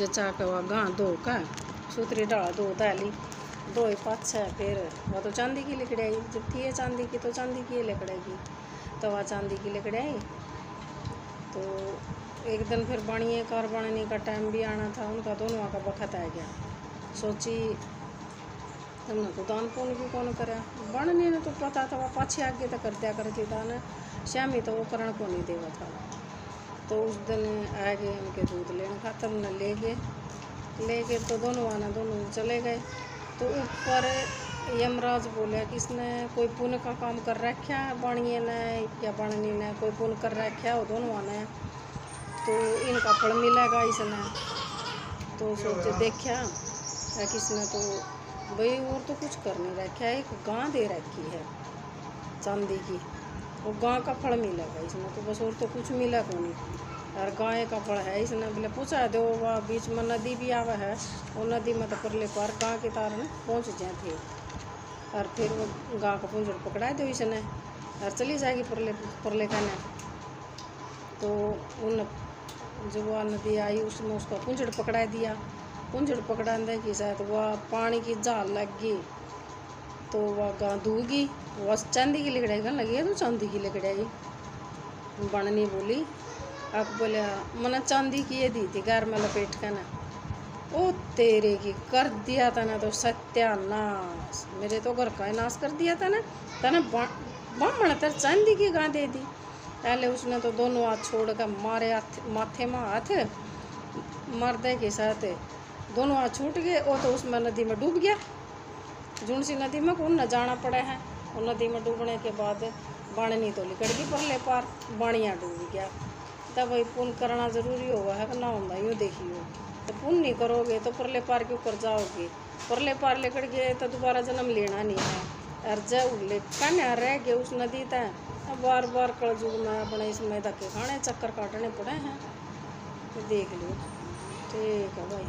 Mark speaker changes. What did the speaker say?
Speaker 1: जचा के वह गाँ दो का सूत्री डाल दो दाली दो पाछा फिर वह तो चांदी की लकड़ी जब थी है चांदी की तो चांदी की लकड़ेगी तो वह चांदी की लकड़ी तो एक दिन फिर बनिए कार बनने का टाइम भी आना था उनका दोनों का वक्त आ गया सोची तुमने तो दान पुण्य भी कौन करा बनने ने तो पता था वह पाछे आगे तो कर दिया करती दान श्यामी तो वो करण को नहीं देवा था तो उस दिन आ गए उनके दूध लेने खातर उन्हें ले गए तो दोनों चले गए तो ऊपर यमराज बोले कि इसने कोई पुण्य का काम कर रखा है बाणिए ने या बाणनी ने कोई पुण्य कर रखा हो दोनों ने तो इनका फल मिलेगा इसने तो सोचे देखा किसने तो भाई और तो कुछ कर नहीं रखा है एक गां दे रखी है चांदी की वो गां का फल मिलेगा इसमें तो बस और तो कुछ मिला को नहीं और गाय का फल है इसने बोले पूछा दो वह बीच में नदी भी आवा है वो नदी में तो परले पार गाँ के तार में पहुँच जाए थे और फिर वो गाँ का पुंजड़ पकड़ा दो इसने और चली जाएगी परले खाने तो उन जब वह नदी आई उसने उसका पुंजड़ पकड़ा दिया पुंजड़ पकड़ाने की शायद वह पानी की जाल लग गई तो वह गाँ दूगी वह चांदी की लकड़ाई लगी है तो चांदी की लकड़ाई बननी बोली आप बोले मैंने चांदी की ये दी थी घर में लपेट कर ना ओ तेरे की कर दिया था ना तो सत्यानाश मेरे तो घर का नाश कर दिया था ना तने बामण तर चांदी की गां दे दी पहले उसने तो दोनों हाथ छोड़ कर मारे माथे में हाथ मर्दे के साथ दोनों हाथ छूट गए वो तो उसमें नदी में डूब गया जून सी नदी में कौन न जाना पड़ा है और नदी में डूबने के बाद बाणनी तो लिकड़ गई परले पार बाणिया डूब गया तब भाई पुण्य करना जरूरी होगा है कि ना होगा यूँ देखियो तो पुण्य नहीं करोगे तो परले पार क्यों कर जाओगे परले पार लेकर गए तो दोबारा जन्म लेना नहीं है और जब कहने रह गए उस नदी तय अब बार बार कलयुग में अपने इसमें धक्के खाने चक्कर काटने पड़े हैं तो देख लो ठीक है भाई।